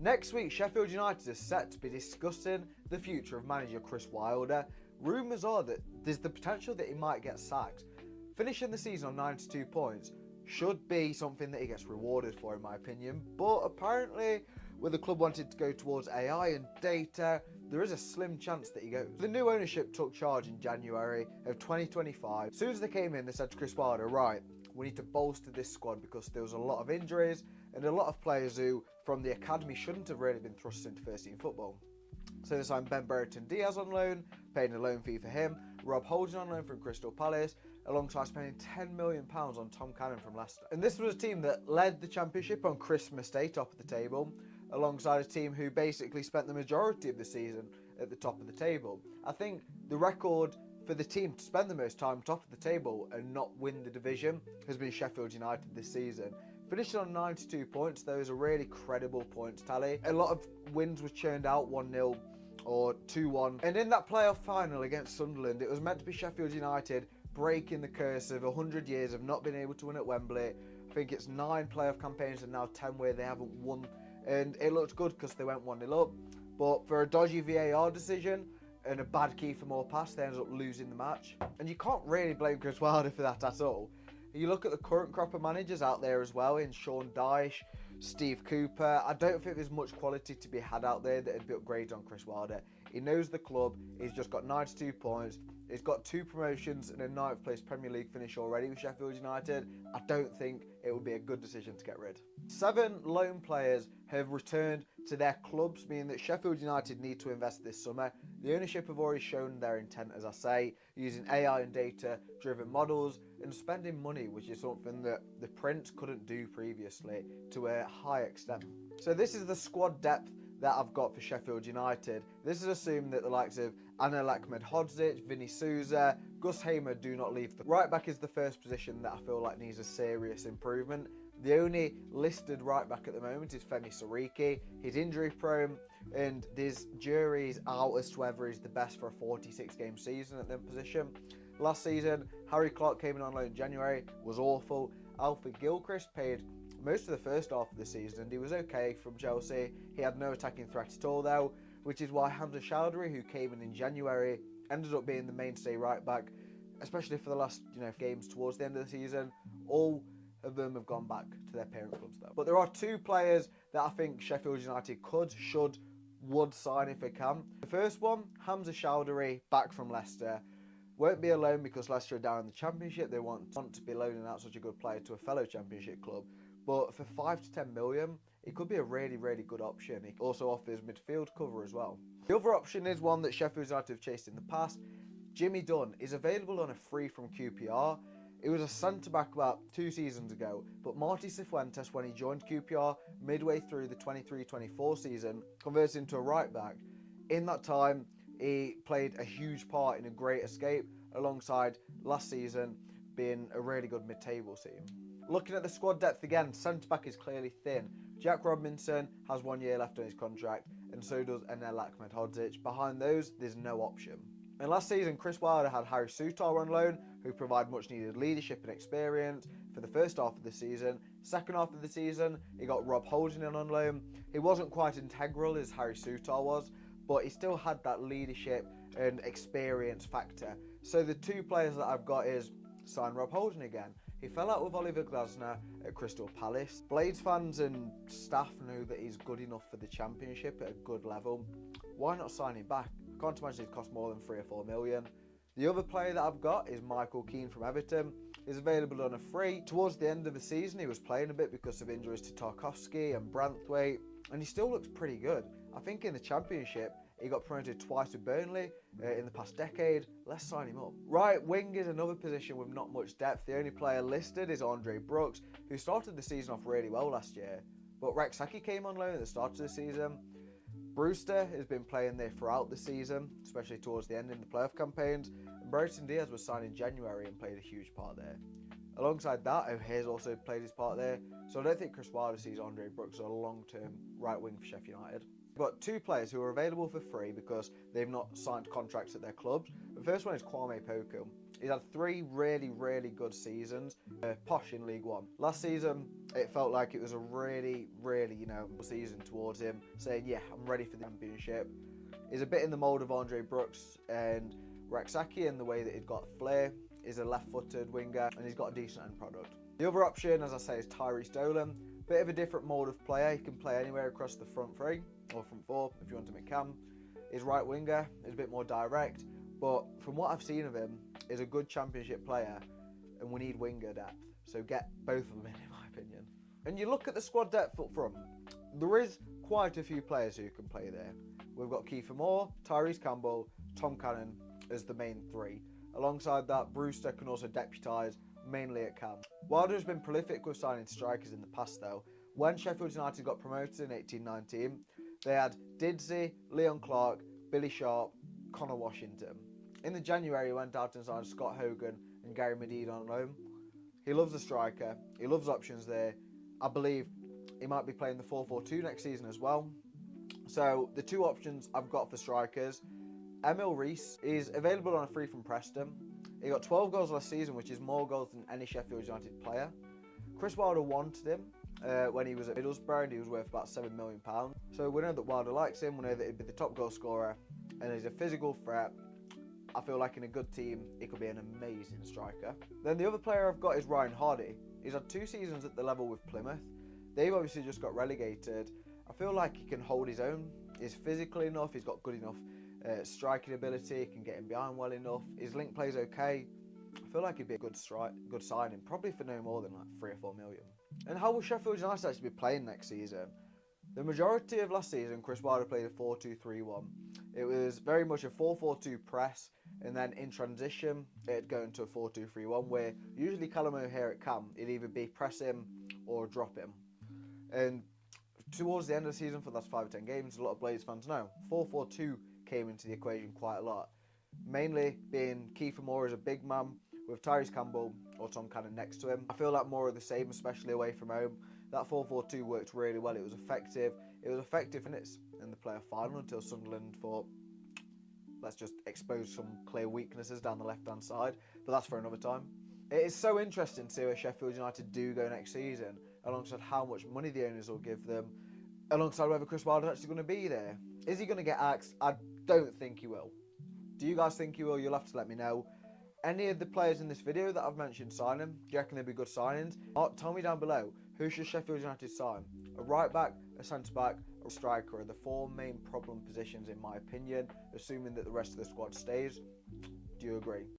Next week, Sheffield United is set to be discussing the future of manager Chris Wilder. Rumours are that there's the potential that he might get sacked. Finishing the season on 92 points should be something that he gets rewarded for, in my opinion, but apparently with the club wanting to go towards AI and data, there is a slim chance that he goes. The new ownership took charge in January of 2025. As soon as they came in, they said to Chris Wilder, right, we need to bolster this squad because there was a lot of injuries and a lot of players who, from the academy, shouldn't have really been thrust into first team football. So they signed Ben Brereton Diaz on loan, paying a loan fee for him, Rob Holding on loan from Crystal Palace, alongside spending £10 million on Tom Cannon from Leicester. And this was a team that led the Championship on Christmas Day, top of the table, alongside a team who basically spent the majority of the season at the top of the table. I think the record for the team to spend the most time top of the table and not win the division has been Sheffield United this season. Finishing on 92 points, though, is a really credible points tally. A lot of wins were churned out 1-0 or 2-1. And in that playoff final against Sunderland, it was meant to be Sheffield United breaking the curse of 100 years of not being able to win at Wembley. I think it's 9 playoff campaigns and now 10 where they haven't won. And it looked good because they went 1-0 up. But for a dodgy VAR decision and a bad Kiefer Moore pass, they ended up losing the match. And you can't really blame Chris Wilder for that at all. You look at the current crop of managers out there as well, in Sean Dyche, Steve Cooper. I don't think there's much quality to be had out there that would be upgraded on Chris Wilder. He knows the club. He's just got 92 points. He's got 2 promotions and a 9th place Premier League finish already with Sheffield United. I don't think it would be a good decision to get rid. 7 loan players have returned to their clubs, meaning that Sheffield United need to invest this summer. The ownership have already shown their intent, as I say, using AI and data-driven models and spending money, which is something that the Prince couldn't do previously to a high extent. So this is the squad depth that I've got for Sheffield United. This is assuming that the likes of Anel Ahmedhodzic, Vinny Souza, Gus Hamer do not leave. The right back is the first position that I feel like needs a serious improvement. The only listed right back at the moment is Femi Sariki. He's injury prone and there's jury's out as to whether he's the best for a 46-game season at the position. Last season, Harry Clark came in on loan in January, was awful. Alfred Gilchrist paid most of the first half of the season and he was okay from Chelsea. He had no attacking threat at all though, which is why Hamza Chowdhury, who came in January, ended up being the mainstay right back, especially for the last games towards the end of the season. All of them have gone back to their parent clubs though. But there are 2 players that I think Sheffield United would sign if they can. The first one, Hamza Chowdhury, back from Leicester. Won't be a loan because Leicester are down in the Championship. They want to be loaning out such a good player to a fellow Championship club. But for 5 to 10 million, it could be a really, really good option. It also offers midfield cover as well. The other option is one that Sheffield United have chased in the past. Jimmy Dunn is available on a free from QPR. It was a centre-back about 2 seasons ago, but Marty Cifuentes, when he joined QPR midway through the 23-24 season, converted into a right-back. In that time, he played a huge part in a great escape, alongside last season being a really good mid-table team. Looking at the squad depth again, centre-back is clearly thin. Jack Robinson has 1 year left on his contract, and so does Anel Ahmedhodzic. Behind those, there's no option. And last season, Chris Wilder had Harry Souttar on loan, who provide much needed leadership and experience for the first half of the season. Second half of the season, he got Rob Holding on loan. He wasn't quite integral as Harry Souttar was, but he still had that leadership and experience factor. So the 2 players that I've got is sign Rob Holding again. He fell out with Oliver Glasner at Crystal Palace. Blades fans and staff know that he's good enough for the Championship at a good level. Why not sign him back? I can't imagine he'd cost more than 3 or 4 million. The other player that I've got is Michael Keane from Everton. He's available on a free. Towards the end of the season, he was playing a bit because of injuries to Tarkowski and Branthwaite, and he still looks pretty good. I think in the Championship, he got promoted twice with Burnley in the past decade. Let's sign him up. Right wing is another position with not much depth. The only player listed is Andre Brooks, who started the season off really well last year. But Rex Haki came on loan at the start of the season. Brewster has been playing there throughout the season, especially towards the end in the playoff campaigns. And Brereton Diaz was signed in January and played a huge part there. Alongside that, O'Hare's also played his part there. So I don't think Chris Wilder sees Andre Brooks as a long-term right wing for Sheffield United. We've got 2 players who are available for free because they've not signed contracts at their clubs. The first one is Kwame Poku. He's had 3 really, really good seasons, posh in League One. Last season, It felt like it was a really, season towards him, saying, yeah, I'm ready for the championship. He's a bit in the mould of Andre Brooks and Rexaki in the way that he's got flair. He's a left-footed winger and he's got a decent end product. The other option, as I say, is Tyrese Dolan. Bit of a different mould of player. He can play anywhere across the front three or front four if you want him at cam. His right winger is a bit more direct, but from what I've seen of him, is a good championship player, and we need winger depth. So get both of them in my opinion. And you look at the squad depth up front, there is quite a few players who can play there. We've got Kiefer Moore, Tyrese Campbell, Tom Cannon as the main three. Alongside that, Brewster can also deputise, mainly at cam. Wilder has been prolific with signing strikers in the past though. When Sheffield United got promoted in 18-19, they had Didsey, Leon Clark, Billy Sharp, Connor Washington. In the January, he went out and signed Scott Hogan and Gary Medina on loan. He loves a striker, he loves options there. I believe he might be playing the 4-4-2 next season as well. So the two options I've got for strikers, Emil Reese is available on a free from Preston. He got 12 goals last season, which is more goals than any Sheffield United player. Chris Wilder wanted him when he was at Middlesbrough and he was worth about £7 million. So we know that Wilder likes him, we know that he'd be the top goal scorer and he's a physical threat. I feel like in a good team, he could be an amazing striker. Then the other player I've got is Ryan Hardy. He's had 2 seasons at the level with Plymouth. They've obviously just got relegated. I feel like he can hold his own. He's physical enough, he's got good enough striking ability, he can get in behind well enough. His link play's okay. I feel like he'd be a good signing, probably for no more than like 3 or 4 million. And how will Sheffield United actually be playing next season? The majority of last season, Chris Wilder played a 4-2-3-1. It was very much a 4-4-2 press, and then in transition, it'd go into a 4-2-3-1, where usually Callum O'Hare at cam, it'd either be press him or drop him. And towards the end of the season, for the last 5 or 10 games, a lot of Blades fans know 4-4-2 came into the equation quite a lot. Mainly being Kiefer Moore as a big man, with Tyrese Campbell or Tom Cannon next to him. I feel like more of the same, especially away from home. That 4-4-2 worked really well. It was effective. It was effective in the playoff final until Sunderland thought, let's just expose some clear weaknesses down the left-hand side. But that's for another time. It is so interesting to see where Sheffield United do go next season, alongside how much money the owners will give them, alongside whether Chris Wilder is actually going to be there. Is he going to get axed? I don't think he will. Do you guys think he will? You'll have to let me know. Any of the players in this video that I've mentioned signing, do you reckon they'll be good signings? Tell me down below, who should Sheffield United sign? A right back, a centre back, or a striker are the 4 main problem positions in my opinion, assuming that the rest of the squad stays. Do you agree?